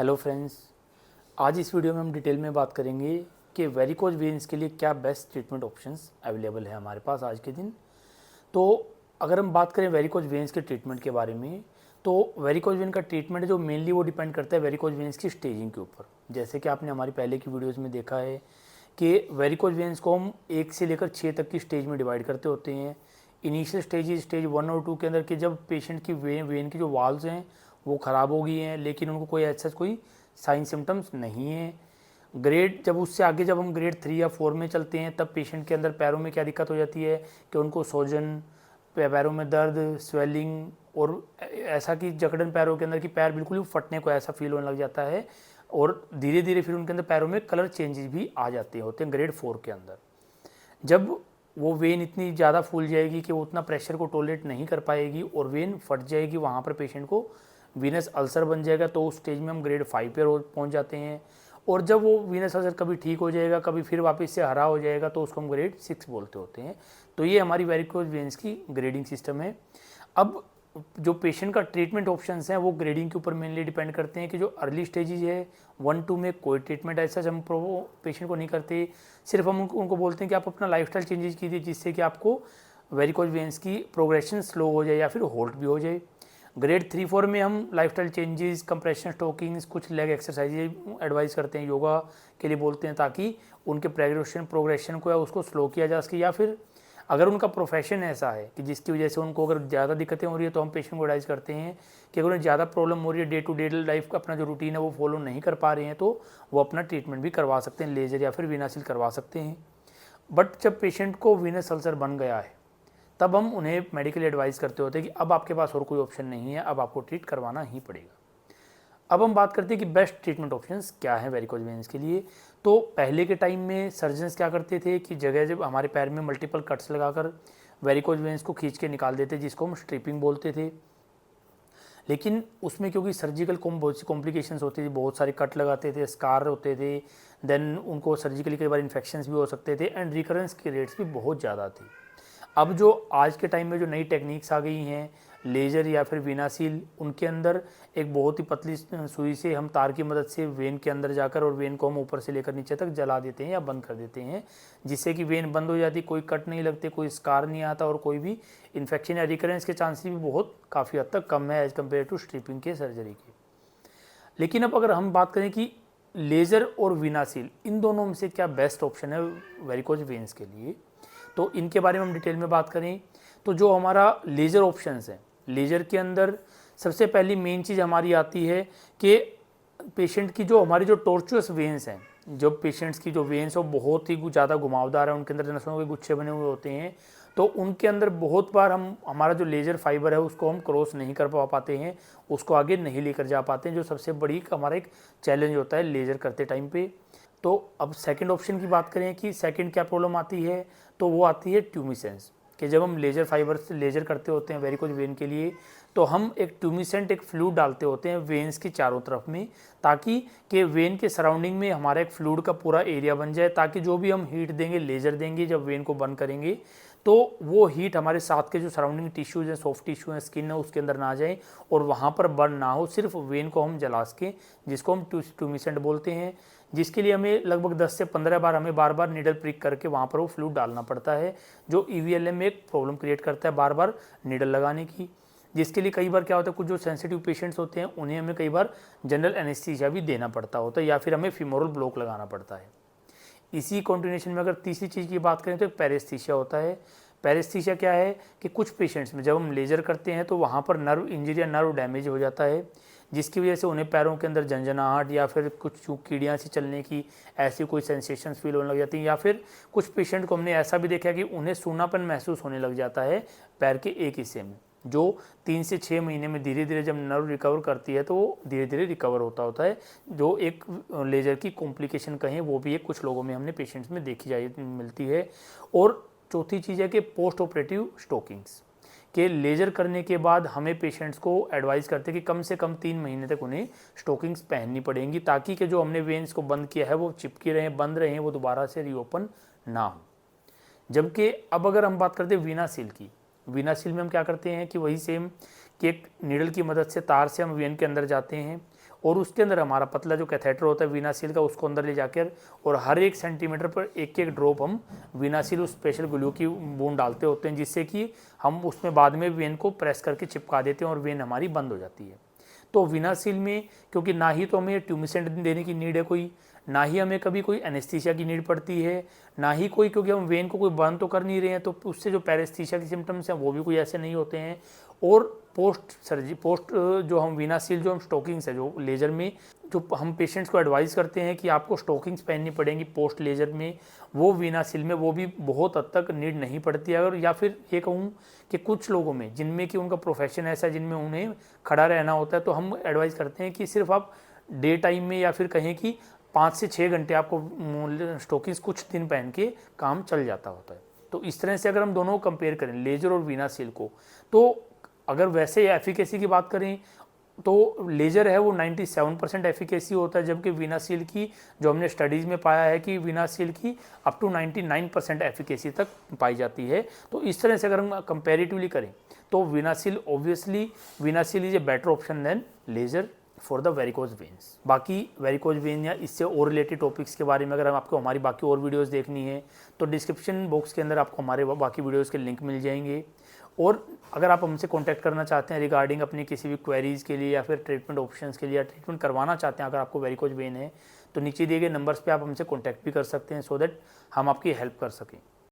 Hello friends, आज इस video में हम डिटेल में बात करेंगे कि वेरिकोज वेन्स के लिए क्या बेस्ट ट्रीटमेंट ऑप्शंस अवेलेबल है हमारे पास आज के दिन। तो अगर हम बात करें वेरिकोज वेन्स के ट्रीटमेंट के बारे में, तो वेरिकोज वेन का ट्रीटमेंट जो मेनली वो डिपेंड करता है वेरिकोज वेन्स की स्टेजिंग के ऊपर। जैसे कि आपने हमारी पहले की वीडियोज़ में देखा है कि वेरिकोज वेन्स को हम 1 से लेकर 6 तक की स्टेज में डिवाइड करते होते हैं। इनिशियल स्टेज 1 और 2 के अंदर कि जब पेशेंट की वेन की जो वाल्व्स हैं वो ख़राब हो गई हैं, लेकिन उनको कोई ऐसा कोई साइन सिम्टम्स नहीं है। ग्रेड जब उससे आगे जब हम ग्रेड 3 या 4 में चलते हैं, तब पेशेंट के अंदर पैरों में क्या दिक्कत हो जाती है कि उनको सोजन, पैरों में दर्द, स्वेलिंग और ऐसा कि जकड़न पैरों के अंदर कि पैर बिल्कुल ही फटने को ऐसा फील होने लग जाता है। और धीरे धीरे फिर उनके अंदर पैरों में कलर चेंजेस भी आ जाते होते हैं ग्रेड 4 के अंदर। जब वो वेन इतनी ज़्यादा फूल जाएगी कि वो उतना प्रेशर को टॉलरेट नहीं कर पाएगी और वेन फट जाएगी, वहाँ पर पेशेंट को वीनस अल्सर बन जाएगा, तो उस स्टेज में हम ग्रेड 5 पर पहुँच जाते हैं। और जब वो वीनस अल्सर कभी ठीक हो जाएगा, कभी फिर वापस से हरा हो जाएगा, तो उसको हम ग्रेड 6 बोलते होते हैं। तो ये हमारी वेरिकोज वेन्स की ग्रेडिंग सिस्टम है। अब जो पेशेंट का ट्रीटमेंट ऑप्शंस हैं वो ग्रेडिंग के ऊपर मेनली डिपेंड करते हैं कि जो अर्ली स्टेजेज है 1-2 में कोई ट्रीटमेंट ऐसा हम पेशेंट को नहीं करते। सिर्फ हम उनको बोलते हैं कि आप अपना लाइफस्टाइल चेंजेस कीजिए, जिससे कि आपको वेरिकोज वेन्स की प्रोग्रेशन स्लो हो जाए या फिर होल्ड भी हो जाए। ग्रेड 3-4 में हम लाइफस्टाइल चेंजेस, कंप्रेशन स्टोकिंग्स, कुछ लेग एक्सरसाइज एडवाइस करते हैं, योगा के लिए बोलते हैं, ताकि उनके प्रोग्रेशन को या उसको स्लो किया जा सके। या फिर अगर उनका प्रोफेशन ऐसा है कि जिसकी वजह से उनको अगर ज़्यादा दिक्कतें हो रही है, तो हम पेशेंट को एडवाइस करते हैं कि अगर उन्हें ज़्यादा प्रॉब्लम हो रही है, डे टू डे लाइफ का अपना जो रूटीन है वो फॉलो नहीं कर पा रहे हैं, तो वो अपना ट्रीटमेंट भी करवा सकते हैं, लेजर या फिर वीनासिल करवा सकते हैं। बट जब पेशेंट को वीनस अल्सर बन गया है, तब हम उन्हें मेडिकल एडवाइस करते होते हैं कि अब आपके पास और कोई ऑप्शन नहीं है, अब आपको ट्रीट करवाना ही पड़ेगा। अब हम बात करते हैं कि बेस्ट ट्रीटमेंट ऑप्शंस क्या है वेरिकोज वेन्स के लिए। तो पहले के टाइम में सर्जन्स क्या करते थे कि जगह जब हमारे पैर में मल्टीपल कट्स लगाकर वेरिकोज वेन्स को खींच के निकाल देते, जिसको हम स्ट्रिपिंग बोलते थे। लेकिन उसमें क्योंकि सर्जिकल बहुत सी कॉम्प्लिकेशंस होती थी, बहुत सारे कट लगाते थे, स्कार होते थे, देन उनको सर्जिकली कई बार इन्फेक्शंस भी हो सकते थे, एंड रिकरेंस की रेट्स भी बहुत ज़्यादा थी। अब जो आज के टाइम में जो नई टेक्निक्स आ गई हैं, लेज़र या फिर वीनासील, उनके अंदर एक बहुत ही पतली सुई से हम तार की मदद से वेन के अंदर जाकर और वेन को हम ऊपर से लेकर नीचे तक जला देते हैं या बंद कर देते हैं, जिससे कि वेन बंद हो जाती, कोई कट नहीं लगते, कोई स्कार नहीं आता और कोई भी इन्फेक्शन या रिकरेंस के चांसेस भी बहुत काफ़ी हद तक कम है एज़ कम्पेयर टू स्ट्रिपिंग के सर्जरी के। लेकिन अब अगर हम बात करें कि लेज़र और वीनासील, इन दोनों में से क्या बेस्ट ऑप्शन है वेरिकोज वेन्स के लिए, तो इनके बारे में हम डिटेल में बात करें तो जो हमारा लेज़र ऑप्शंस है, लेज़र के अंदर सबसे पहली मेन चीज़ हमारी आती है कि पेशेंट की जो हमारी जो टॉर्चुअस वेन्स हैं, जो पेशेंट्स की जो वेन्स हो बहुत ही ज़्यादा घुमावदार है, उनके अंदर नसों के गुच्छे बने हुए होते हैं, तो उनके अंदर बहुत बार हम हमारा जो लेज़र फाइबर है उसको हम क्रॉस नहीं कर पाते हैं, उसको आगे नहीं लेकर जा पाते हैं, जो सबसे बड़ी हमारा एक चैलेंज होता है लेज़र करते टाइम पे। तो अब सेकंड ऑप्शन की बात करें कि सेकंड क्या प्रॉब्लम आती है, तो वो आती है ट्यूमिसेंस, कि जब हम लेज़र फाइबर से लेज़र करते होते हैं वेरिकोज वेन के लिए, तो हम एक ट्यूमिसेंट, एक फ्लूइड डालते होते हैं वेन्स की चारों तरफ में, ताकि कि वेन के सराउंडिंग में हमारा एक फ्लूइड का पूरा एरिया बन जाए, ताकि जो भी हम हीट देंगे, लेज़र देंगे, जब वेन को बंद करेंगे, तो वो हीट हमारे साथ के जो सराउंडिंग टिश्यूज़ हैं, सॉफ्ट टिश्यू हैं, स्किन है, उसके अंदर ना जाए और वहाँ पर बर्न ना हो, सिर्फ वेन को हम जला सकें, जिसको हम ट्यूमिसेंट बोलते हैं। जिसके लिए हमें लगभग 10 से 15 बार हमें बार बार नीडल प्रिक करके वहाँ पर वो फ्लूइड डालना पड़ता है, जो EVLM में एक प्रॉब्लम क्रिएट करता है बार बार नीडल लगाने की। जिसके लिए कई बार क्या होता है, कुछ जो सेंसिटिव पेशेंट्स होते हैं उन्हें हमें कई बार जनरल एनेस्थीसिया भी देना पड़ता होता है, या फिर हमें फीमोरल ब्लॉक लगाना पड़ता है। इसी कॉन्टिन्यूशन में अगर तीसरी चीज़ की बात करें तो एक पैरेस्थीसिया होता है। पैरेस्थीसिया क्या है कि कुछ पेशेंट्स में जब हम लेज़र करते हैं तो वहाँ पर नर्व इंजरी या नर्व डैमेज हो जाता है, जिसकी वजह से उन्हें पैरों के अंदर झंझनाहट या फिर कुछ कीड़ियाँ सी चलने की ऐसी कोई सेंसेशंस फील होने लग जाती हैं, या फिर कुछ पेशेंट को हमने ऐसा भी देखा कि उन्हें सूनापन महसूस होने लग जाता है पैर के एक हिस्से में, जो 3 से 6 महीने में धीरे धीरे जब नर्व रिकवर करती है तो वो धीरे धीरे रिकवर होता है, जो एक लेज़र की कॉम्प्लिकेशन कहें वो भी एक कुछ लोगों में हमने पेशेंट्स में देखी मिलती है। और चौथी चीज़ है कि पोस्ट ऑपरेटिव स्टोकिंग्स, के लेज़र करने के बाद हमें पेशेंट्स को एडवाइस करते हैं कि कम से कम 3 महीने तक उन्हें स्टोकिंग्स पहननी पड़ेंगी, ताकि कि जो हमने वेन्स को बंद किया है वो चिपकी रहें, बंद रहें, वो दोबारा से रीओपन ना हो। जबकि अब अगर हम बात करते हैं वीनासील की, वीनासील में हम क्या करते हैं कि वही सेम कि एक नीडल की मदद से तार से हम वेन के अंदर जाते हैं और उसके अंदर हमारा पतला जो कैथेटर होता है वीनासील का उसको अंदर ले जाकर और हर 1 सेंटीमीटर पर एक एक ड्रॉप हम वीनासील उस स्पेशल ग्लू की बूंद डालते होते हैं, जिससे कि हम उसमें बाद में वेन को प्रेस करके चिपका देते हैं और वेन हमारी बंद हो जाती है। तो वीनासील में क्योंकि ना ही तो हमें ट्यूमिसेंट देने की नीड है कोई, ना ही हमें कभी कोई एनेस्थीसिया की नीड पड़ती है, ना ही कोई, क्योंकि हम वेन को कोई बंद तो कर नहीं रहे हैं तो उससे जो पैरेस्थीसिया के सिम्टम्स हैं वो भी कोई ऐसे नहीं होते हैं। और पोस्ट जो हम वीनासील जो हम स्टोकिंग्स है जो लेज़र में जो हम पेशेंट्स को एडवाइस करते हैं कि आपको स्टोकिंग्स पहननी पड़ेंगी पोस्ट लेज़र में, वो वीनासील में वो भी बहुत हद तक नीड नहीं पड़ती है। अगर या फिर ये कहूँ कि कुछ लोगों में जिनमें कि उनका प्रोफेशन ऐसा है जिनमें उन्हें खड़ा रहना होता है, तो हम एडवाइस करते हैं कि सिर्फ आप डे टाइम में या फिर कहें कि 5 से 6 घंटे आपको स्टोकिंग्स कुछ दिन पहन के काम चल जाता होता है। तो इस तरह से अगर हम दोनों को कंपेयर करें लेज़र और वीनासील को, तो अगर वैसे एफिकेसी की बात करें तो लेज़र है वो 97% एफिकेसी होता है, जबकि वीनासील की जो हमने स्टडीज़ में पाया है कि वीनासील की अप टू 99% एफिकेसी तक पाई जाती है। तो इस तरह से अगर हम कंपेरेटिवली करें तो VenaSeal VenaSeal is a better option than laser for the varicose veins. बाकी वेरिकोज वेन या इससे और रिलेटेड टॉपिक्स के बारे में अगर आपको हमारी बाकी और वीडियोस देखनी है तो डिस्क्रिप्शन बॉक्स के अंदर आपको हमारे बाकी वीडियोस के लिंक मिल जाएंगे। और अगर आप हमसे कांटेक्ट करना चाहते हैं रिगार्डिंग अपनी किसी भी क्वेरीज़ के लिए या फिर ट्रीटमेंट ऑप्शंस के लिए या ट्रीटमेंट करवाना चाहते हैं अगर आपको वेरिकोज वेन है, तो नीचे दिए गए नंबर्स पे आप हमसे कांटेक्ट भी कर सकते हैं सो दैट हम आपकी हेल्प कर सकें।